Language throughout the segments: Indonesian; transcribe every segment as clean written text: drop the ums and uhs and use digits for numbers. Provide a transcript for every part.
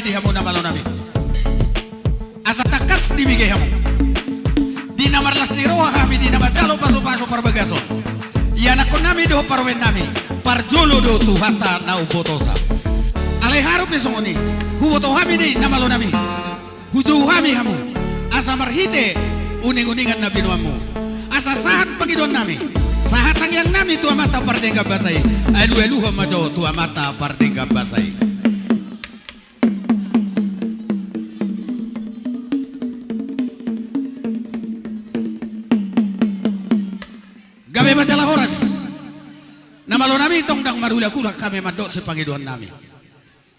kami di hamu namalo nami. Asa takas di bigay hamu. Di namarlas ni roha kami di namatalo paso-paso perbagaso. Yana ko nami do parwen nami. Parjolo do tuhata na upotosa. Aleharo pesongoni. Huwoto kami di namalo nami. Huju kami hamu. Asa marhite uning-uningan na binuamu. Asa sahat pagidon nami. Sahatang yang nami tua mata pardengga basai. Elu-elu majo tua mata pardengga basai. Gabe majalah horas. Nama lo nami tong dang marula kula kami madok sepangiduan nami.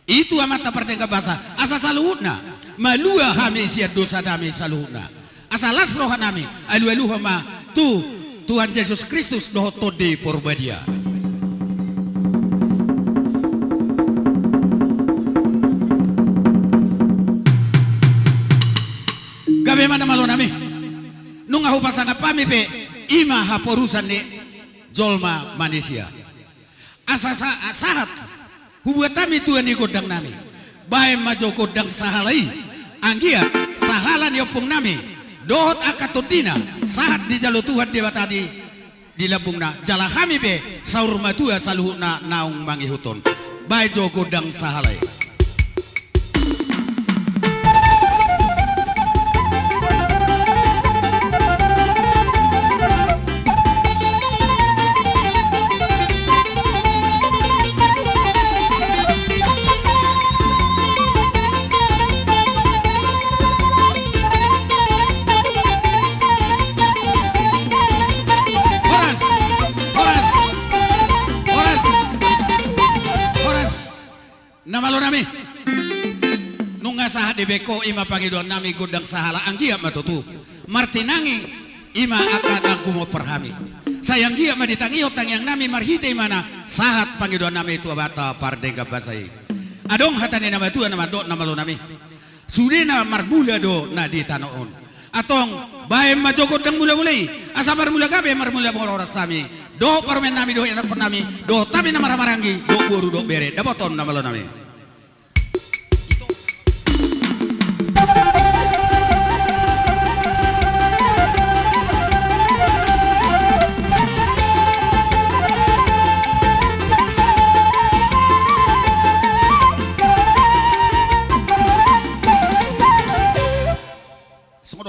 Itu amata pardengga basa. Asa saluhutna. Malua kami isia dosa nami saluhutna. Asa lasroha nami. Elu-elu ma tu Tuhan Yesus Kristus doho tode porbadia. Gabe mana malo nami? Nung ahu pasanga pami pe ima haporusan ni jolma manusia. Asa sahat hubuat kami Tuhan di kodang nami. Bae majo kodang sahalai. Anggia sahalan yopong nami. Dohot akatodina saat di jalur Tuhan dewa tadi di labungna jala kami be saur matua saluhuna naung mangi huton bajo godang sahalai. Namalo nami nunga saha di beko ima pangiduan nami godang sahala anggia matutu martinangi ima akan aku mau perhami sayang gia maditangi hotang yang nami marhite mana sahat pangiduan nami itu abata pardengga basai adong hatani nama tua nama dok namalo nami sudena marbula do na di tanoon atong bae majo godang mula-mulai asa marmula gabe marmula boros sami do parmen nami do enak nami do tami nama marangi do buru do bere dapoton namalo nami.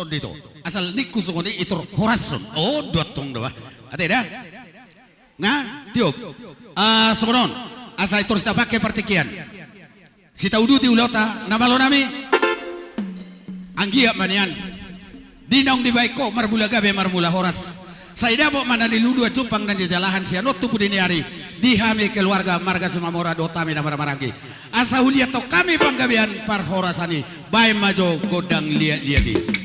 Dito asal niku sungoni itu horason oh dotong doa ate dah nga tiup sungonon asal itu kita pakai partikian si taudu ti ulota nama lo nami anggia manian dinong di baiko marbula gabe marbula horas saya dabo mana di ludu cumpang dan di jalahan si anot tupu dini hari di hami keluarga marga sumamora dota mi nama maragi asa huliato kami panggabian par horasani bae majo godang liat-liati.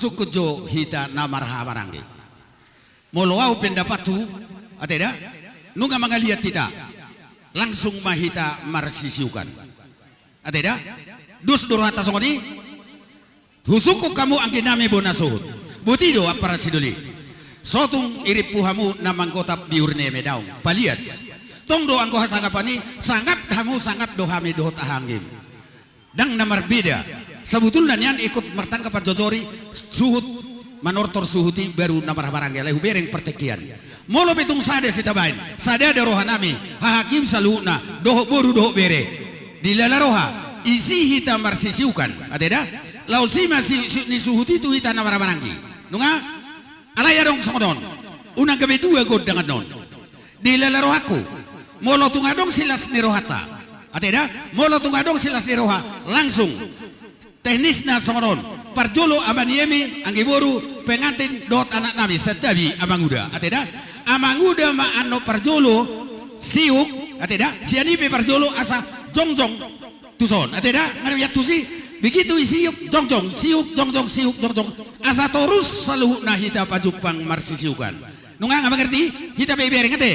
husuk kejo hita namarha marangi molowau pendapat tu ateda nunga mangaliat kita langsung mahita marsisiukan ateda dus durhata songoni husuku kamu angkin nami bona suhut butido apara siduli sotung irip puhamu namang kotap diurne medaung palias tong do angko hasangapani sanggap hamu sanggap dohami dohot ahangim dang namar beda sebetulnya nian ikut mertangkapan jojori suhut manortor suhuti baru namar barangge lehu bereng pertekian molo pitung sade sitabain sade ada rohanami hakim saluna doho boru doho bere di lalaroha isi hita marsisiukan ateda lausima ni suhuti tu hita namar baranggi nunga alaya dong sodon unang gabe dua god dengan non di lalarohaku molo tungadong silas ni rohata ateda molo tungadong silas ni roha langsung teknisnya songon parjolo amaniemi anggiboru pengantin dot anak nami setabi amanguda ateda amanguda ma ano parjolo siuk ateda sianipe parjolo asa jongjong tuson ateda ngariyat tusi begitu isiuk jongjong siuk jongjong siuk jongjong asa torus selalu nah hita pajupang marsisiukan nunga nggak mengerti hita bebereng ate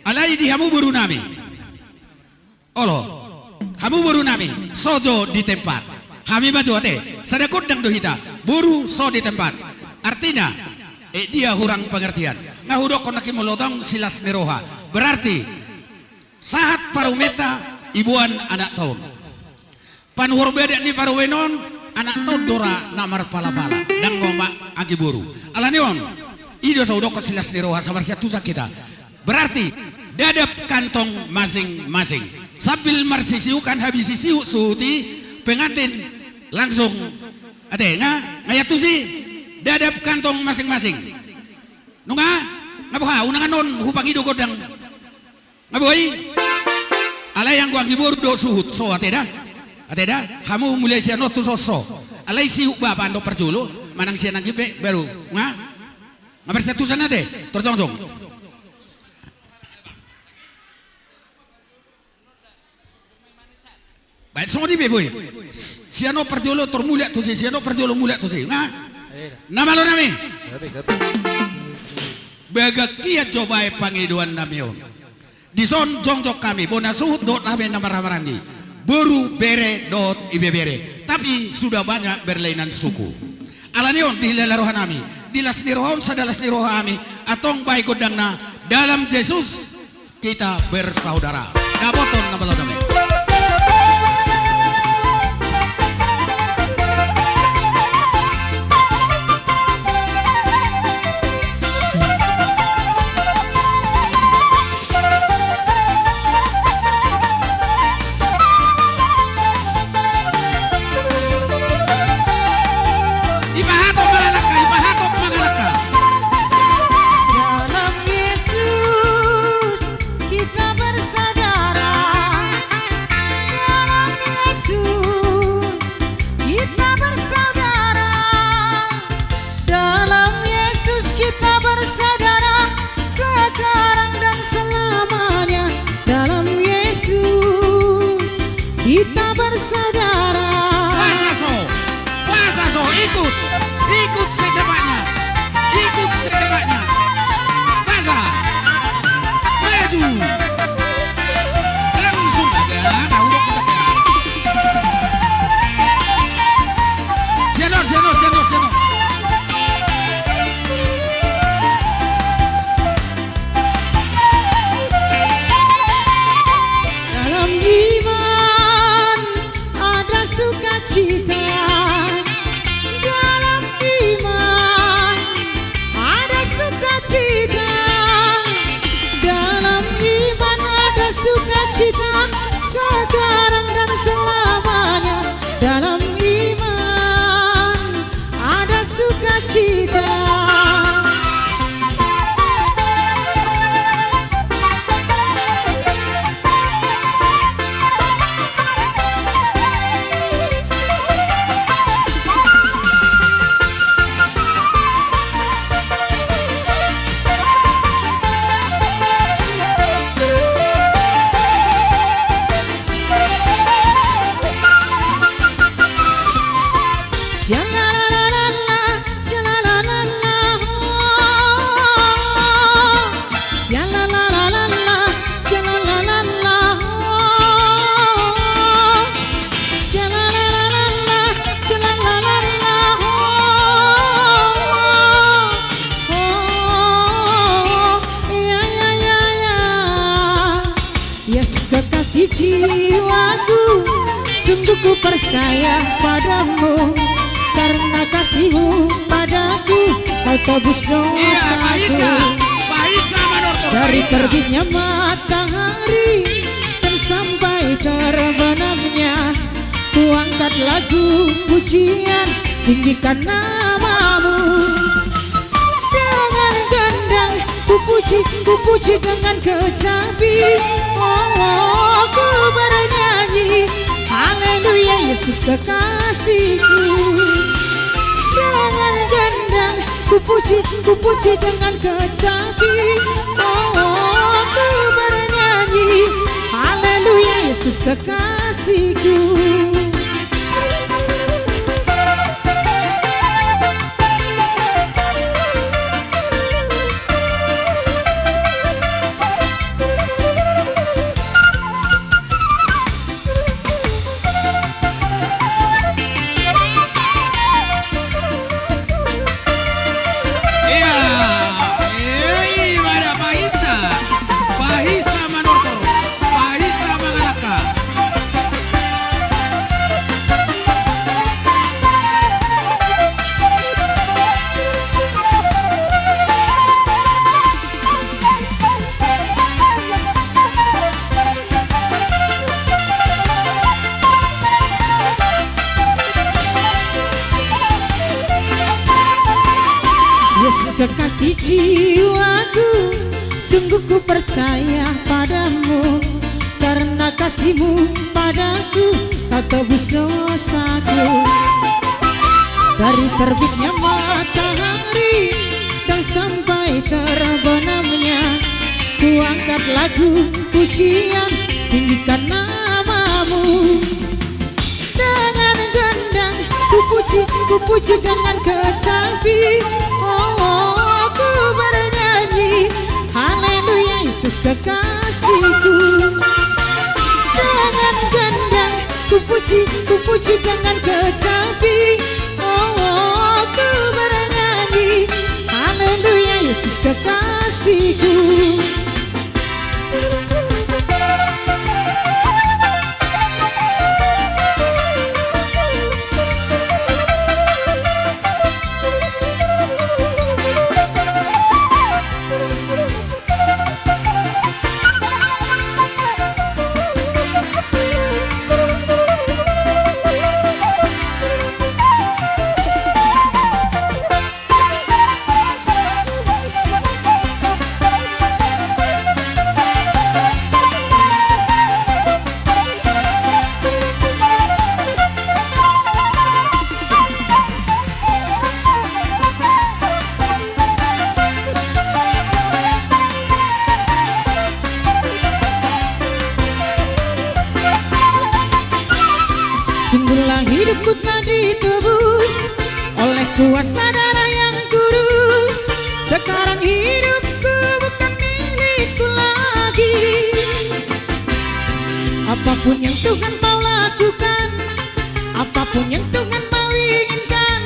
alai di hamu buru nami olo hamu buru nami sojo di tempat hami maju ate sadakut dang dohita buru so di tempat artinya dia hurang pengertian ngahudok konaki melotong silas neroha berarti saat parumeta ibuan anak tahun panhur bedek ni paruwenon anak tahun dora namar pala-pala dang ngoma agi buru alanion ido saudok silas neroha sabar siatusa kita berarti dadap kantong masing-masing sambil marsisiukan habis sisiu suhuti pengantin langsung ate ngayat tu si dadap kantong masing-masing nunga ngabuha unangan non hupang ido godang ngabuhi alay yang gua ngibur do suhut so ateda hamu mulai siano tu so alay siuk bapa ando perjulu manang sian nanggipe baru ngabar satusan ate terjong-jong baik semua di boy siano perjolo termulia tu si siano perjolo mulia tu si nama lo nami bagak kia coba pangiduan namion di son jongjok kami bona suhut dot nami namar marangi buru bere dot ibe bere tapi sudah banyak berlainan suku alanion di lelarohan nami di las nirohon sadalas niroha kami atong baik godangna dalam Yesus kita bersaudara dapoton nama lo nami ikut secepatnya masa maju langsung aja kau udah senor dalam iman ada ku percaya padamu, karena kasihmu padaku kau tebus Iya, dosaku. Bahisa Manortor. Dari terbitnya matahari dan sampai terbenamnya, ku angkat lagu pujian, tinggikan namamu. Dengan gendang ku puji dengan kecapi. Oh, ku bernyanyi haleluya Yesus kekasihku. Dengan gendang ku puji dengan kecapi. Oh, ku bernyanyi haleluya Yesus kekasihku. Bahisa Manortor. Bahisa Mangalaka. Yesus kekasih jiwaku, sungguh ku percaya padamu, karena kasihmu padaku kau tebus dosaku. Dari terbitnya matahari dan sampai terbenamnya, ku angkat lagu pujian, tinggikan namamu. Dengan gendang ku puji dengan kecapi. Oh, ku bernyanyi haleluya Yesus kekasihku. Dengan gendang ku puji dengan kecapi. Oh, ku bernyanyi haleluya Yesus kekasihku. Sungguhlah hidupku telah ditebus oleh kuasa darah yang kudus. Sekarang hidupku bukan milikku lagi. Apapun yang Tuhan mau lakukan, apapun yang Tuhan mau inginkan,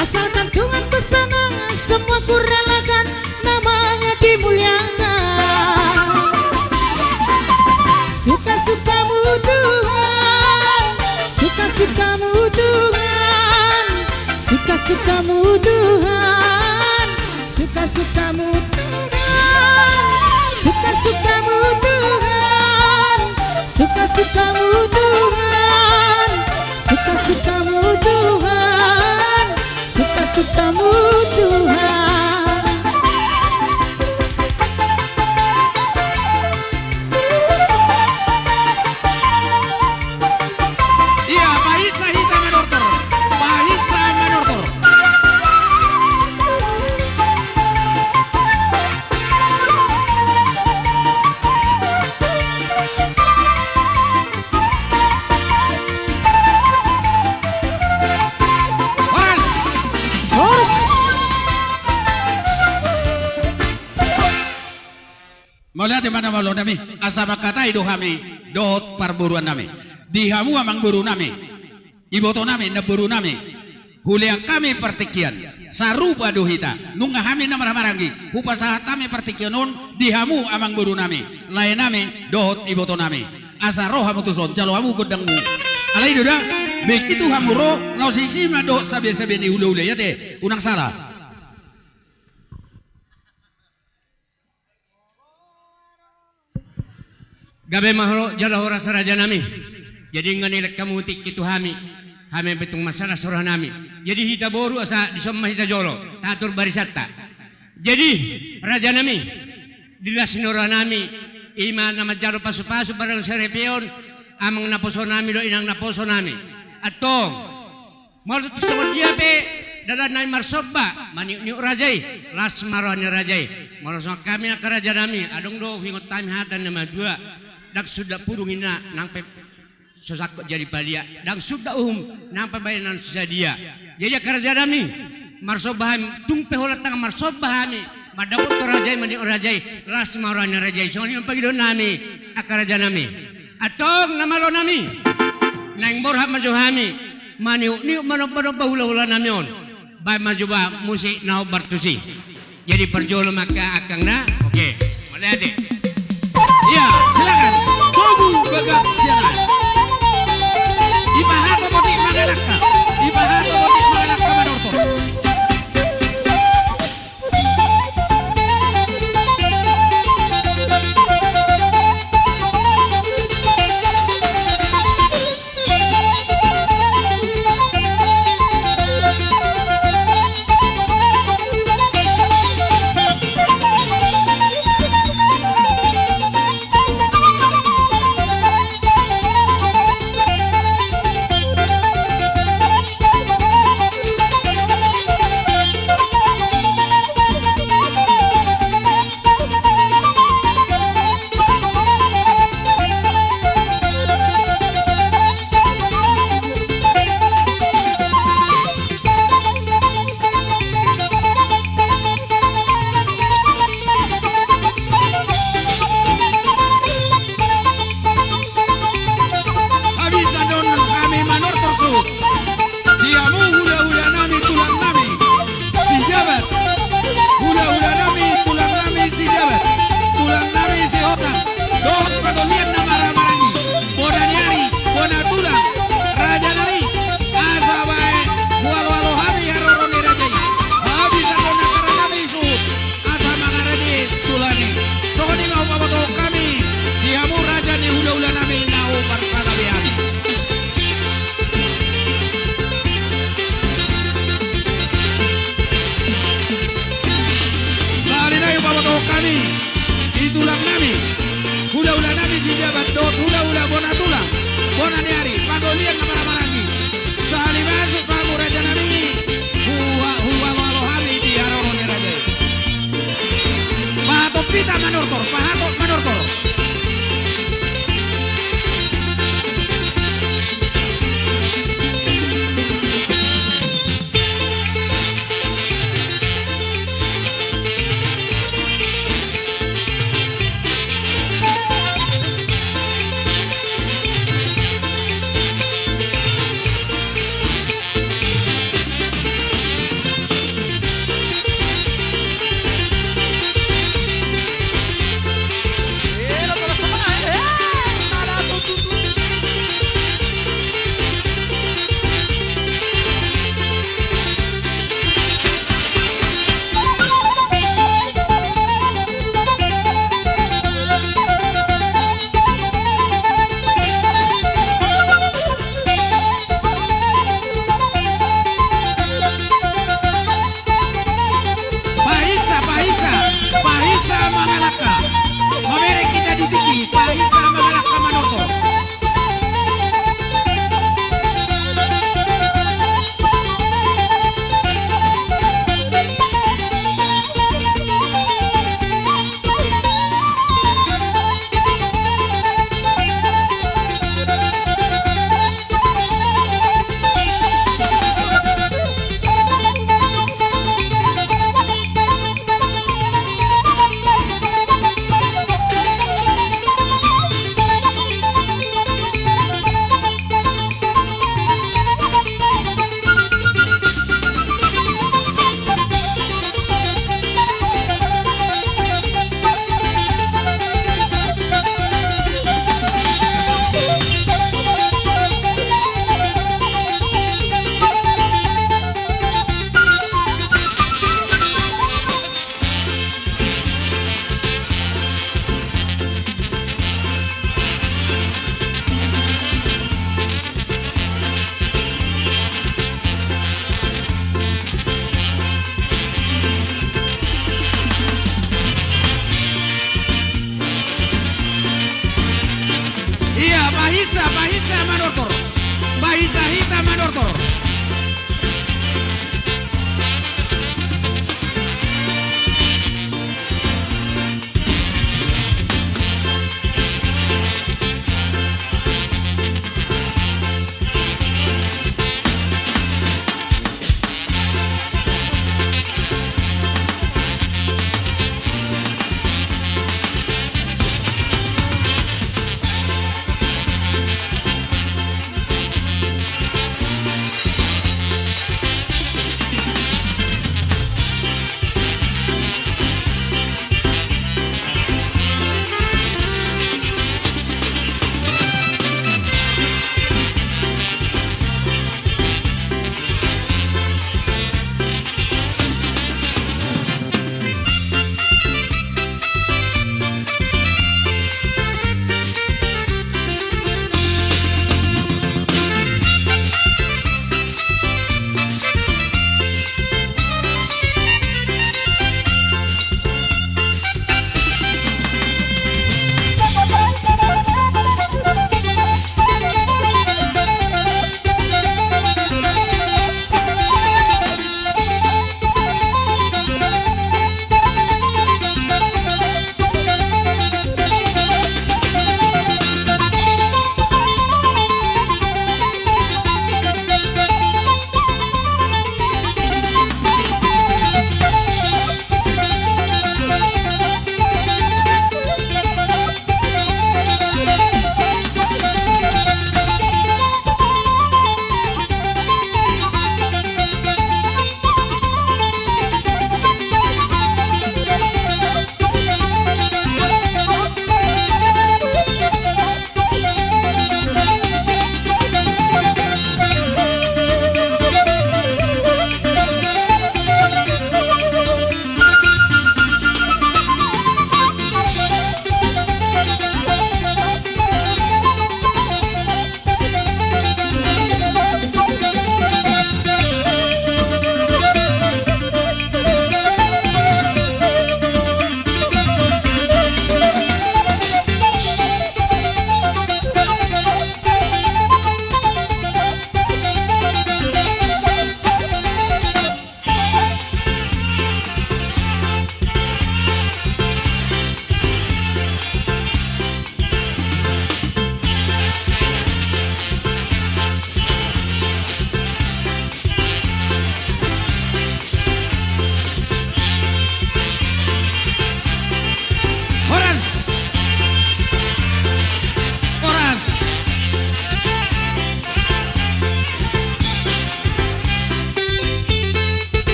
asalkan Tuhan ku senang, semua ku relakan, namanya dimuliakan. Suka-sukamu Tuhan, suka-sukamu Tuhan, suka-sukamu Tuhan, suka-sukamu Tuhan, suka-sukamu Tuhan, suka-sukamu Tuhan, suka-sukamu Tuhan, suka-sukamu Tuhan. Maulihat mana malu nami asaba katai dohami dohot parburuan nami dihamu amang buru nami iboto nami neburu nami huliang kami pertikian sarupa dohita nunga hami nama marangi hupa sahat kami pertikian nun dihamu amang buru nami lain nami dohot iboto nami asa roh hamu tuson jalo hamu godangmu Alay doda, begitu hamuro, lau sisi mado sabi-sabi ni ula-ula ya teh, unang salah. Gabe mahalo jala hora saraja nami. Jadi nganilek kamutik itu hami betung masalah surah nami. Jadi hita boru asa disomma hita jolo, tatur barisata. Jadi raja nami dilasinora nami iman nama jaro pasu-pasu barang serepion amang naposo nami do inang naposo nami. Atong mau tusong dia pe dalam nai marsoba mani ni rajai las marani rajai. Mau kami nak raja nami adong do hingot time hatan nama dua. Dak sudah purungina nang pe sosak jadi padia dak sudah nang pebayanan susah dia jadi kerja nami marsobahami tung pehola tang marsobahami madapot to rajai mani rajai las marana rajai soalnya pagi don nami akaraja nami atong namalo nami nang borha majuhami mani ni mano bahula-hula nami on bay majuba musik nau bartusi jadi perjolo maka akangna oke boleh ade. Iya, silakan. Tunggu gagap siaran. Ibahato botik mangalakka. Ibahato botik mangalakka manorto.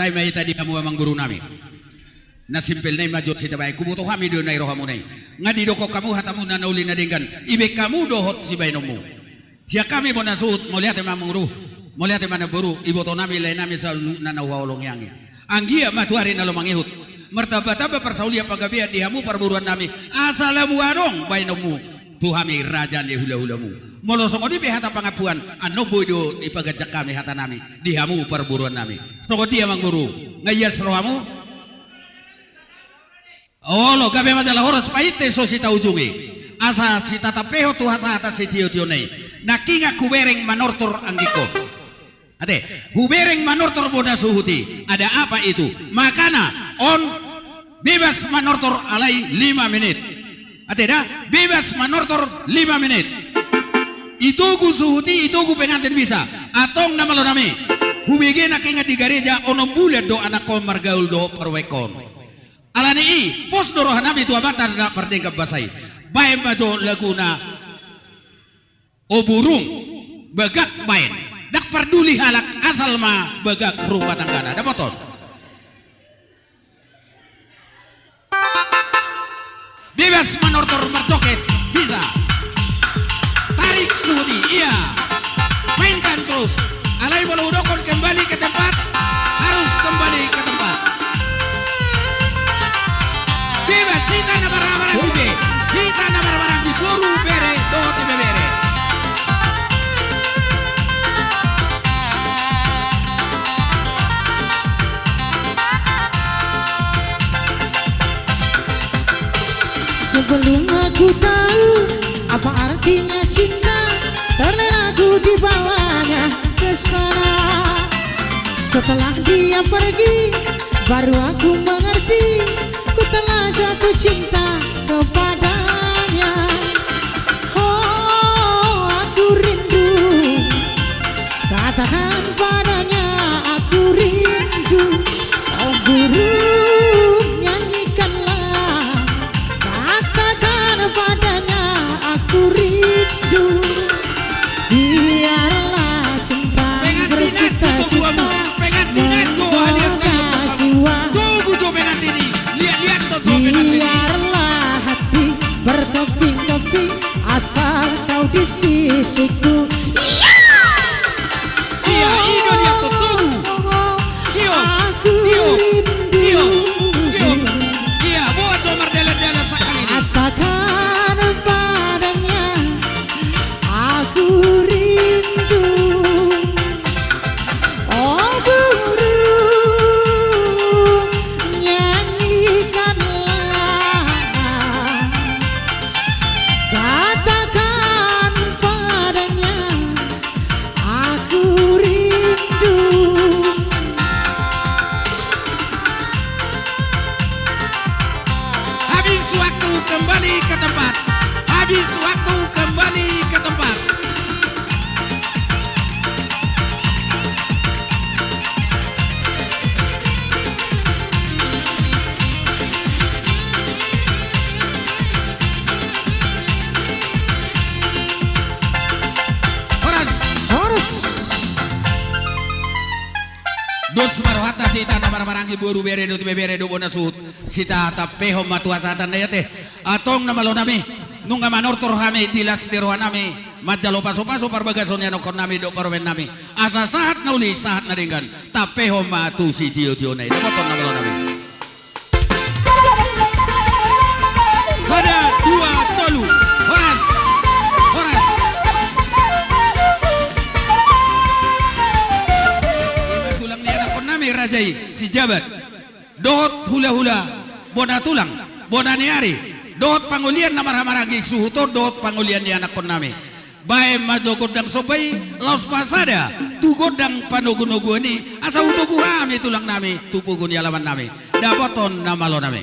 Tay may tadi kamu amang guru nami. Na simpel na majot si tabay kubuto kami do na irohamu nay. Nga di do ko kamu hatamu na nauli na dinggan. Ibe kamu dohot si baynomu. Siya kami mo nasut mo lihat emang guru. Mo lihat emang buru iboto nami lain nami sa na nawawalong yangi. Anggia matuari na lumangihut. Martaba-taba persaulia pagabia dihamu perburuan nami. Asalamu arong baynomu. Tuhami raja ni hula-hulamu. Molosong odi hata pangapuan ano bodo ipagajak kami hata nami dihamu perburuan nami. Soko dia mang guru ngayas rohamu. Oh lo gabe masalah horos paite so si ujungi. Asa si tatapeho tu hata si tio nei. Nakinga kubereng manortor anggiko. Ate, kubereng manortor boda suhuti. Ada apa itu? Makana on bebas manortor alai 5 menit. Ate dah bebas manortor 5 menit. Itu ku suhuti, itu ku pengantin bisa. Atong nama lo nami. Hubege nakinga di gereja ono bulan do anak ko margaul do perwekon. Alani i pos do rohanami tu abatan na perdengka basai. Bae majo laguna o burung begak bain. Dak perduli halak asal ma begak rumah tanggana. Dapaton. Bebas manortor mercoket bisa. Tarik studi, iya. Mainkan terus. Alai bola udokon kembali ke tempat. Harus kembali ke tempat. Bebas kita na barang-barang ube. Kita na barang-barang di buru bere do tibe bere. Sebelum aku tahu apa artinya cinta, karena aku dibawanya ke sana. Setelah dia pergi, baru aku mengerti, ku telah jatuh cinta kepadanya. Oh, aku rindu, katakan padanya aku rindu. Oh burung, nyanyikanlah, katakan padanya aku rindu. Biarlah cinta bercita-cita membawa jiwa. Biarlah hati berkeping-keping asal kau di sisiku. Iya, ini lihat tuh tunggu. Iyo, iyo, iyo, iyo. Iya, buat nomor dalam sekali ini. Katakan padanya aku rindu. Oh burung, nyanyikanlah, katakan padanya aku rindu. Habis waktu kembali ke tempat. Habis waktu kembali ke tempat. Horas. Harus Dos marohata sita na maramarang iburu bere do tibe bere do bona sut sita tapeho matuasatan na yate atong na malo nami nung manortor hami tilas tiruan nami majalo paso-paso parbagason yan okon nami do parwen nami asa sahat na uli sahat na ringgan tapeho matu si tio-tio na ito na malo nami sada dua tolu horas horas tulang ni anak kon nami rajai si jabat dohot hula-hula bona tulang bona niari dohot pangulian na marhamaragi suhuto dohot pangulian ni anak kon nami bae majo godang sobay laos pasada tu godang panogunogu ni asa utugu hami tulang nami tupugun yalaman nami dapoton na malo nami.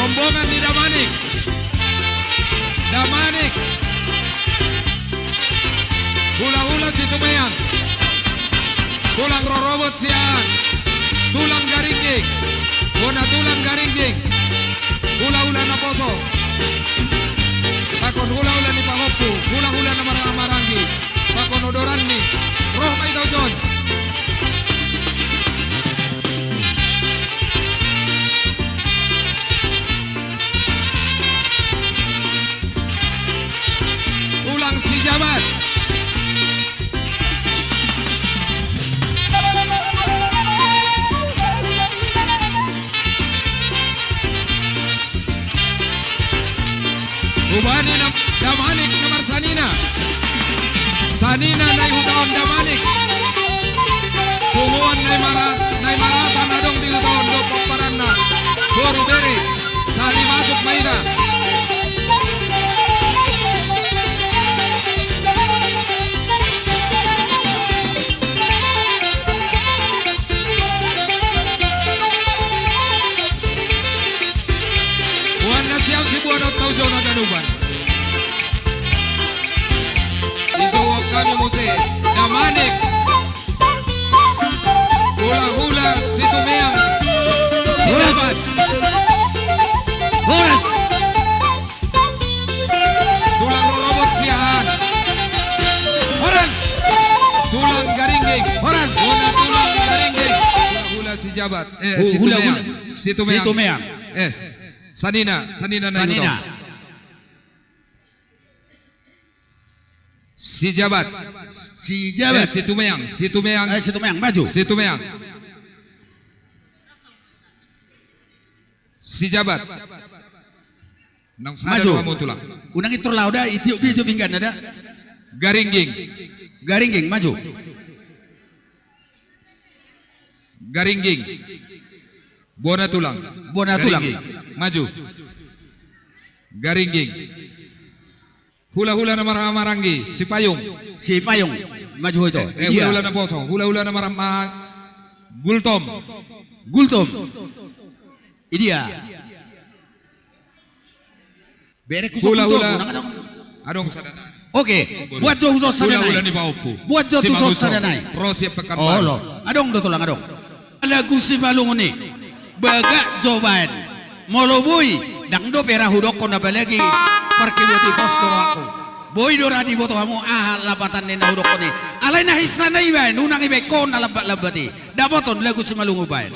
rombongan di Damanik. Damanik. Hula-hula Situmeang. Tulang rorobot siang. Tulang garingging. Bona tulang garingging. Hula-hula na poso. Pakon hula-hula ni Pahopu. Hula-hula na Marangi. Pakon odoran ni. Roh may daw John. Ulang si Jabat. Ubani na Damanik nomor Sanina. Sanina nai hutaon Damanik. Punguan nai maratan adong di hutaon do paparanna. Boru beri. Sali masuk maida. Siap si buah tau jauh na danuban. Itu kami muti Damanik. Hula-hula Situmeang. Si Jabat. Horas. Tulang robot siahan. Horas. Tulang garingging. Horas. Bona tulang garingging. Hula-hula si Jabat. Hula-hula. Situmeang. Situmeang. Sanina na Sanina. Si Jabat. Si Jabat. Situmeang Situmeang maju. Situmeang. Si Jabat. Nang Maju. kamu tulang. Unang itu lauda itu biju pinggan ada. Garingging. Garingging maju. Garingging. Bona tulang. Bona tulang. Garingging. Maju. Garingging. Hula-hula na Marangi. Si Payung. Si Payung maju itu. Hula-hula na Poso. Hula-hula na Gultom. Gultom. Idia. Bere kusuk Hula-hula. Gultom. Adong sadana. Oke, buat jo khusus Hula-hula ni sadanai. Paupu. Buat jo Si khusus Maguso. sadanai. Rosi pekan Oh lo, adong do tulang adong. Lagu si balung ni, baga joban, molobui, dang do pera hudok ko na balagi, parkibuti posto ako. Boy do radi boto hamu ahal lapatan ni na hudok ko ni. Alay na hisana iban, unang ibe ko na labati. Dapoton lagu si malungu bayan.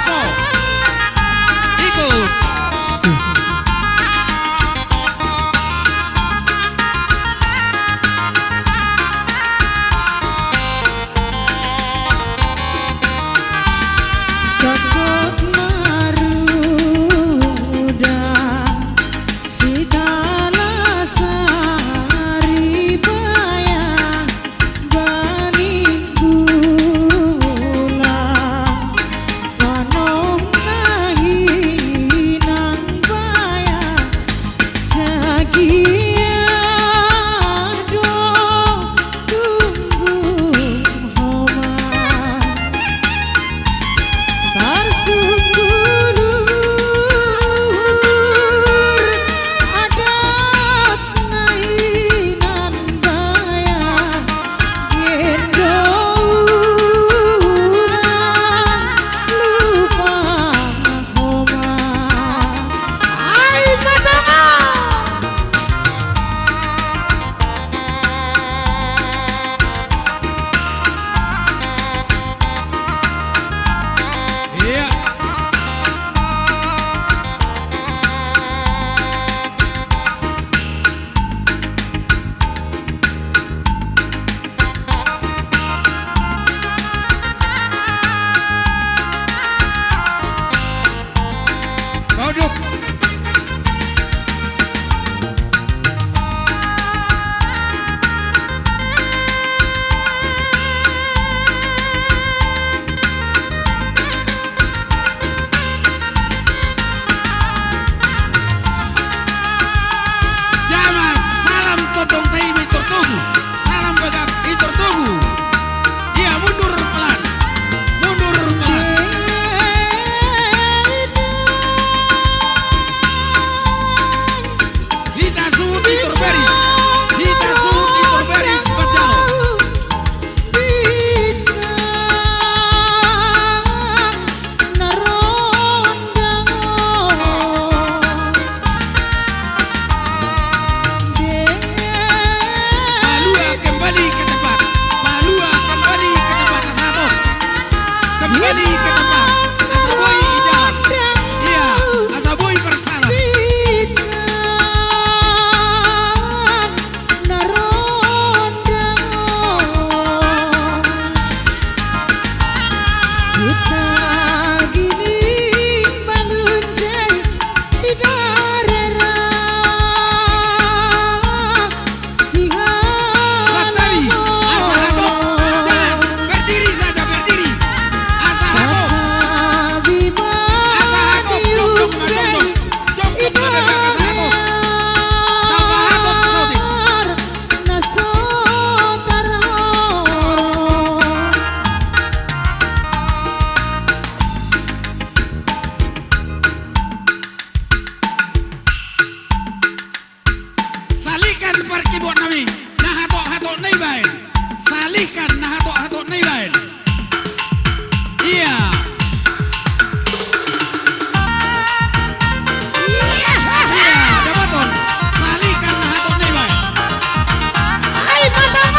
So. Ikut. Sakot maruda si dalasari kembali ke tempat. Asa boy jalan. Iya, asa boy bersalah. Satawi, asa hatok. Jangan, berdiri saja, berdiri. Asa hatok. Asa hatok, jongkok ma jongkok. Jongkok ma bebek asa hatok. Tambah hatok sauti. Salihkan perkibot nami. Nah hatok-hatok nai bain. Salihkan nah hatok-hatok nai bain. Iya. Iya, dapaton. Salihkan nah hatok nai bain. Hai baton.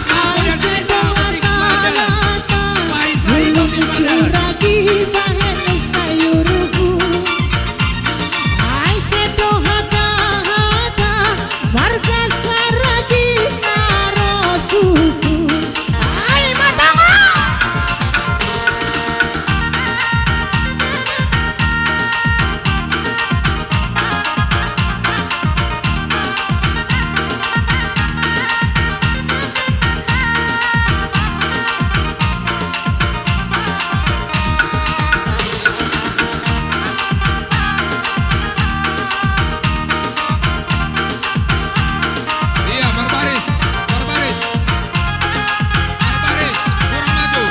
Aku dan Sita utik berjalan. Mai Sita utik berjalan. Iya, berbaris, berbaris. Berbaris, kurang maju.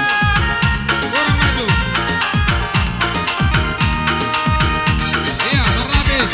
Kurang maju. Iya, berlapis.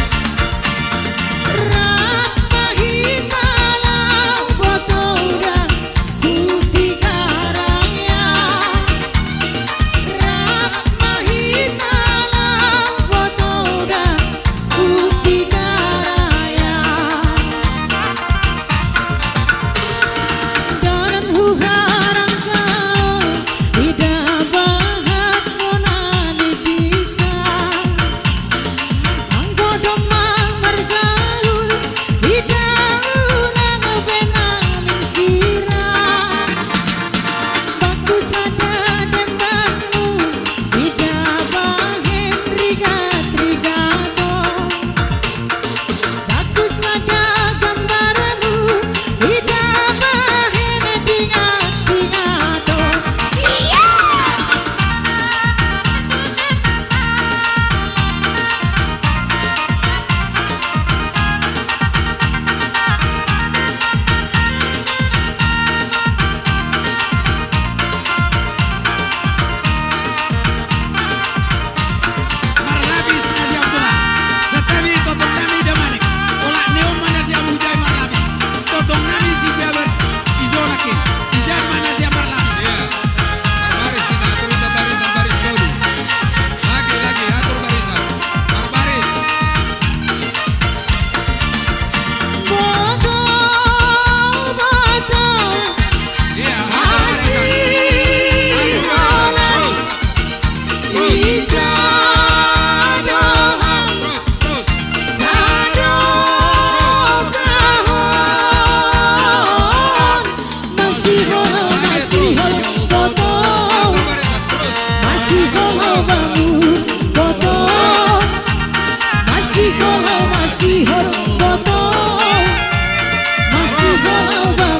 Marlabis nasi Abdullah. Setawi totong nami damanik. Olak neum mana si Abu Jai marlabis. Totong nami si Jabar ijo laki. Ijan mana si marlabis. Iya. Berbaris kita atur baris dan baris dulu. Lagi atur barisan. Berbaris. Iya, atur barisan. Terus. Atur barisan, terus.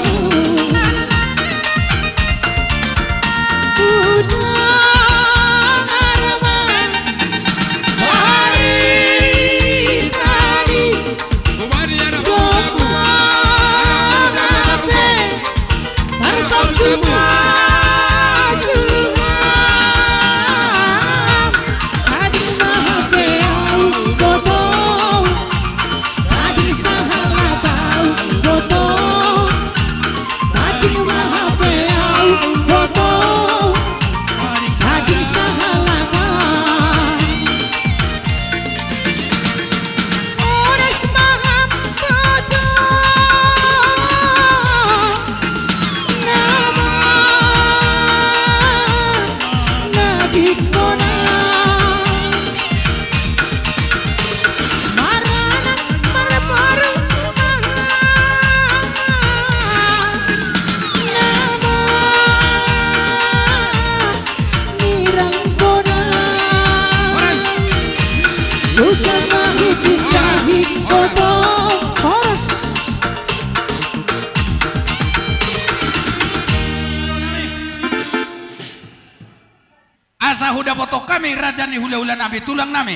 Asa huda foto kami raja ni hula-hula nami tulang nami.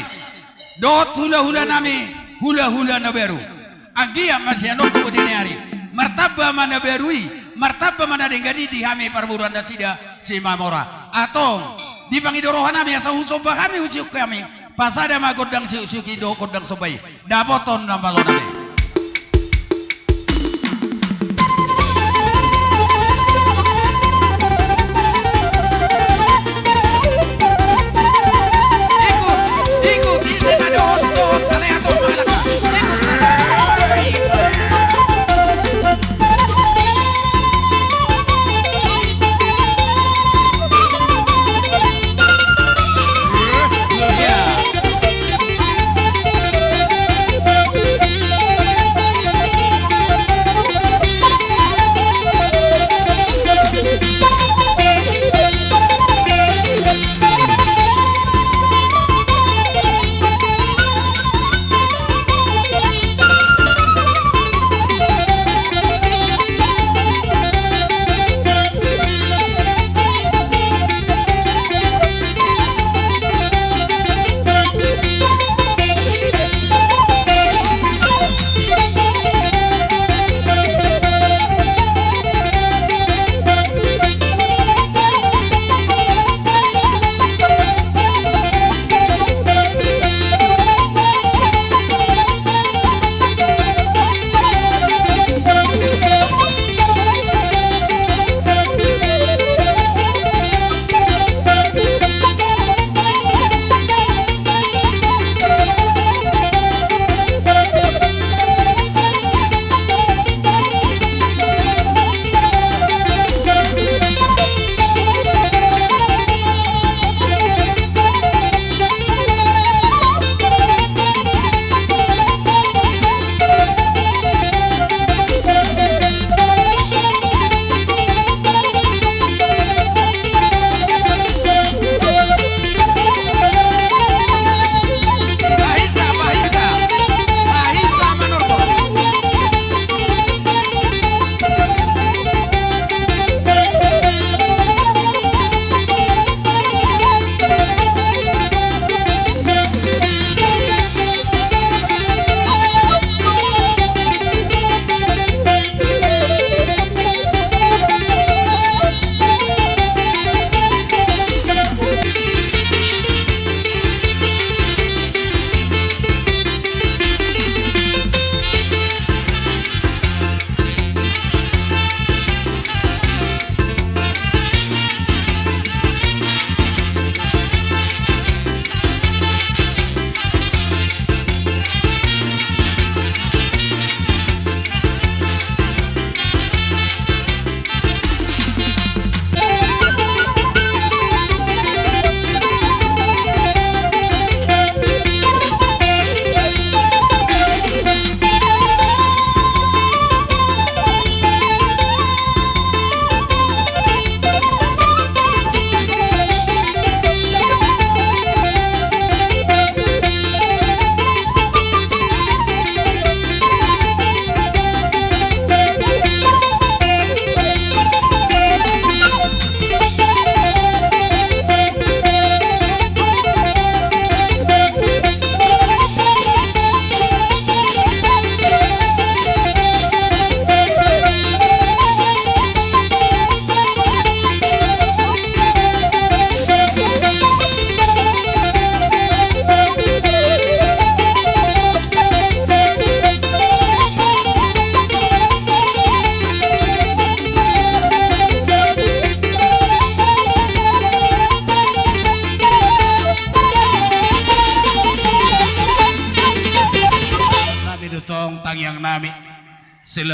Dot hula-hula nami hula-hula na beru. Agia masih anok ko dini hari. Martaba mana berui, martaba mana dengani di hami perburuan dan sida si mamora. Atong di pangidorohan nami asa husoba kami usiuk kami. Pasada magodang si usiuki do kodang sobai. Dapoton na malo nami.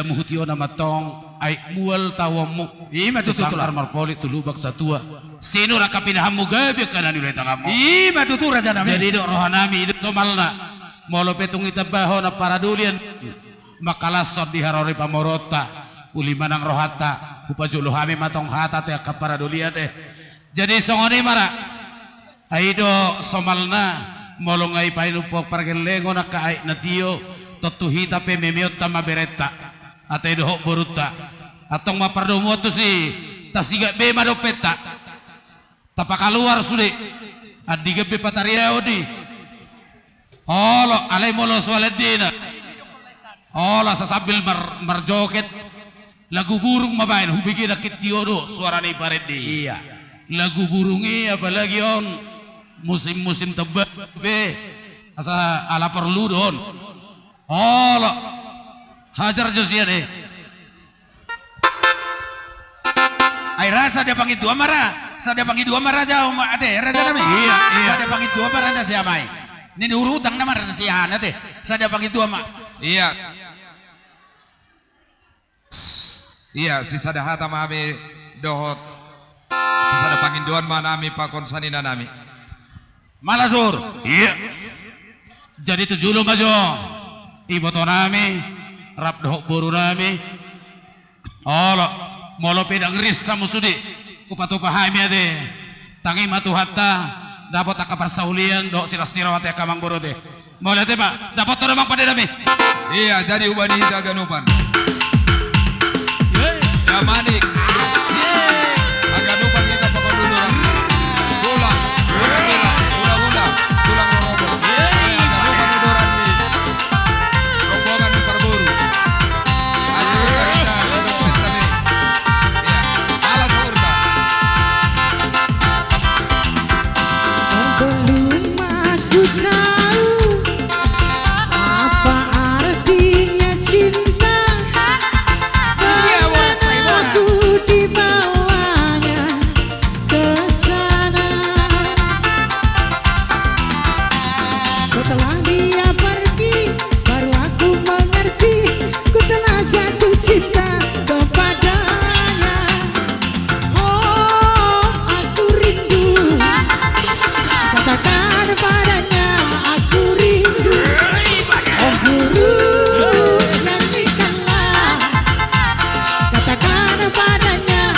sila muhutio na matong ay mual tawamuk. Tusangkar marpoli tulubak sa tua. Sino ra kapinaham mo gabi ka na nilay tangam mo. Matutu raja nami. Jadi do rohanami itu somal na. Molo petung itabaho na paradulian. Makalasod di harori pamorota. Ulimanang rohata. Upajuluh hami matong hata te kaparadulian te. Jadi songoni mara. Aido somal na. Molo ngay painupok pargelengo na kaay na tiyo. Totuhita pe memiot ta mabereta. Atay dohok boruta. Atong mapardomo to si tasiga be madopeta. Tapakaluar sudi. Adiga be pataria odi. Olo alay molo swaladina. Ola sasabil marjoket. Lagu burung mabain hubigi nakit tiodo suara ni paredi. Iya. Lagu burungi apalagi on musim-musim tebak be asa ala perlu don. Ola hajar josia deh. Ay rasa dia panggil dua marah. Sada panggil dua marah jauh ade raja nami. Iya. Sada panggil dua marah na siya may. Ini urutang naman na siya ate. Sada panggil dua ma. Iya. Iya, si sadahata mami dohot. Si sada panginduan manami pakonsani nami. Malasur. Iya. Jadi tujulo majo. Iboto nami rap dohok buru nami. Olo molo pedang ris samusudi. Upatu pahami ade. Tangi matu hatta dapat akapar saulian do silas nirawate kamang borote. Molo te Pak, dapat to namang pada nami. Iya, jadi ubani hita ganupan. Yamanik. Aganupan kita pakonduluran. Tulang, ulang, tulang roboh. Aganupan udoran ni. Rombongan di Parburu. Asyik kita duduk kami. Iya, alas urta. Sebelum aku tahu apa artinya cinta, aku dibawanya ke sana. Setelah dia pergi, baru aku mengerti, ku telah jatuh cinta kepadanya. Oh, aku rindu, katakan padanya aku rindu. Oh guru, nyanyikanlah, katakan padanya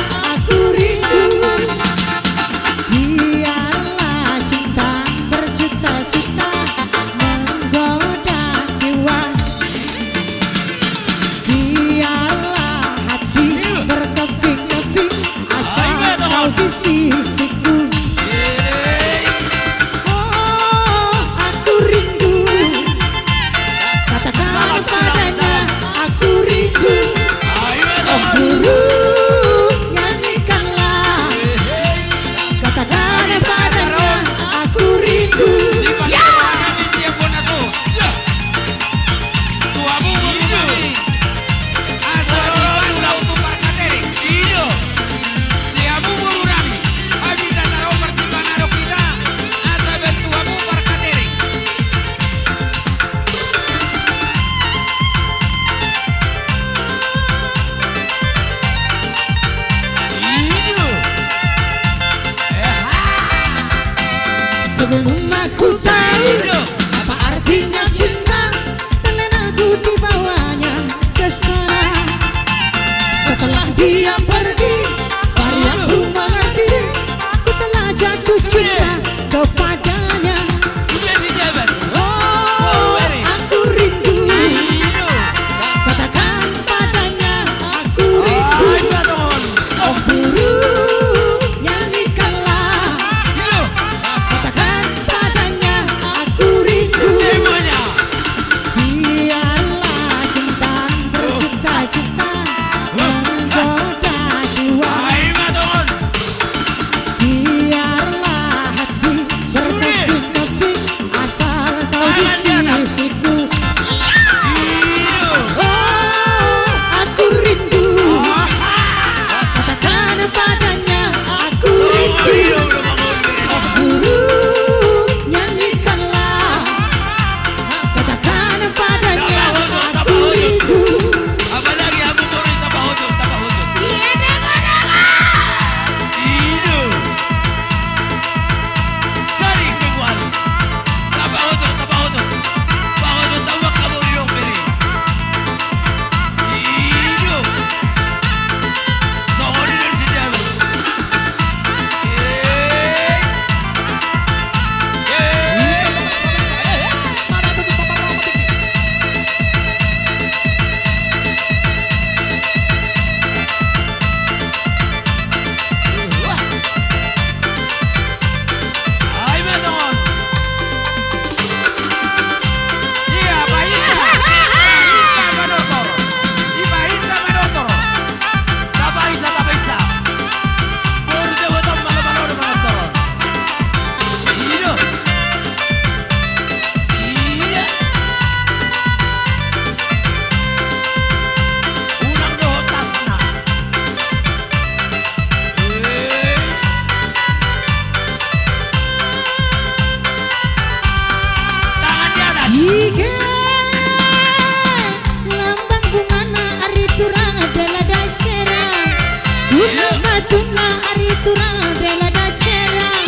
Gula batuna ari turang rela dacerang.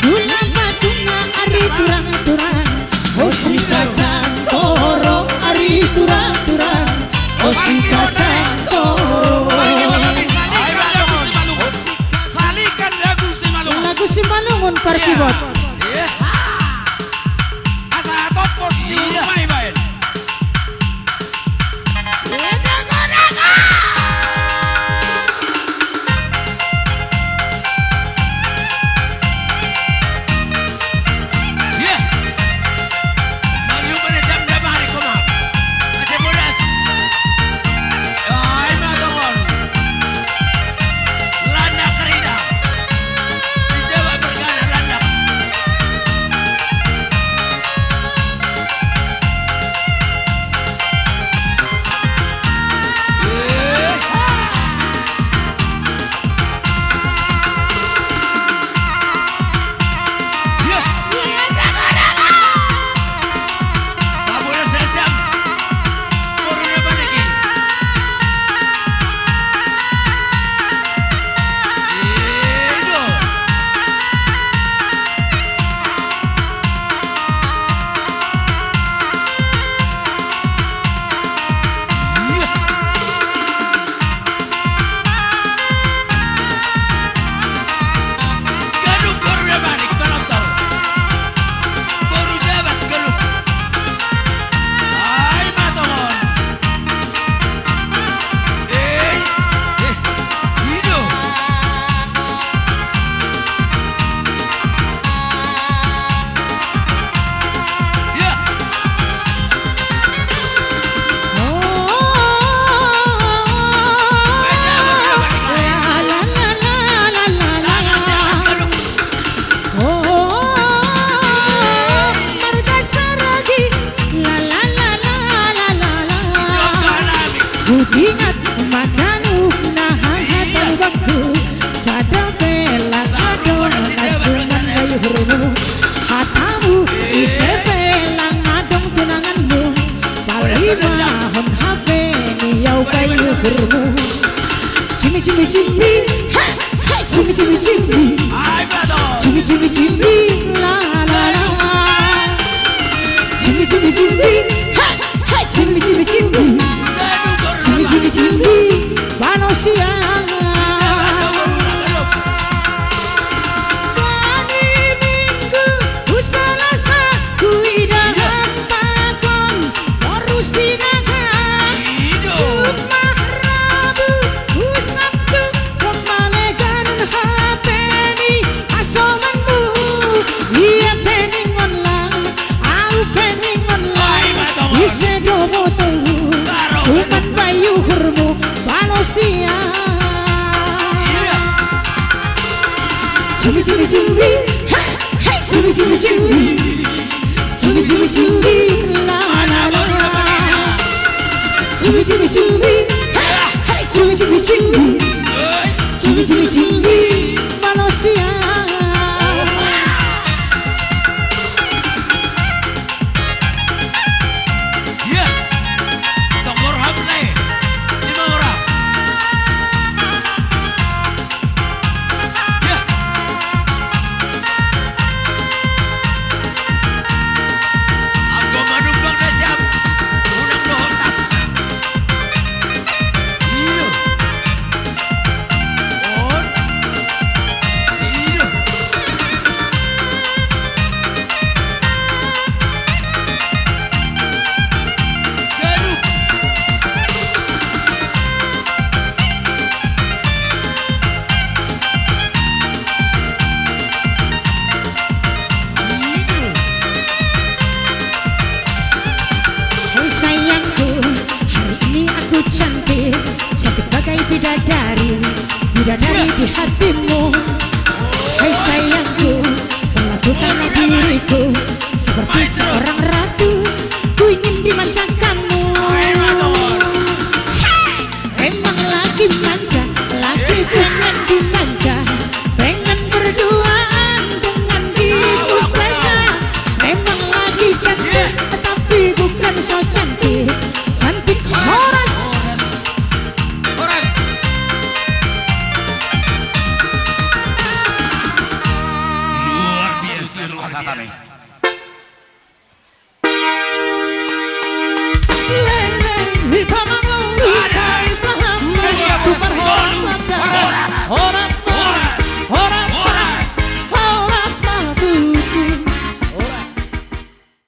Gula batuna ari turang-turang. Osi kacang toro ari turang-turang. Osi kacang toro. Salikan lagu si Malungun. Lagu Simalungun Parkibot. Asa topos di rumah bae. Ingat maganu nahahatang bangku sadang bela adon nasuman bayurmu hatamu isebelang adong tunanganmu palimahon habeni yau bayurmu cimi cimi cimi hey cimi cimi cimi cimi cimi cimi la la la cimi cimi cimi hey cimi cimi cimi cimi-cimi manusia Hari Minggu Selasa kuidahan pakon Porusinakan Jumat Rabu Sabtu kembalikan HP ni asomanmu Iya pening online Aku pening online Ise domo tahu Suman bayuhurmu manusia Cumi cumi cumi hey hey cumi cumi cumi cumi cumi cumi la la la cumi cumi cumi hey hey cumi cumi cumi cumi cumi cumi manusia biasa nih. Leng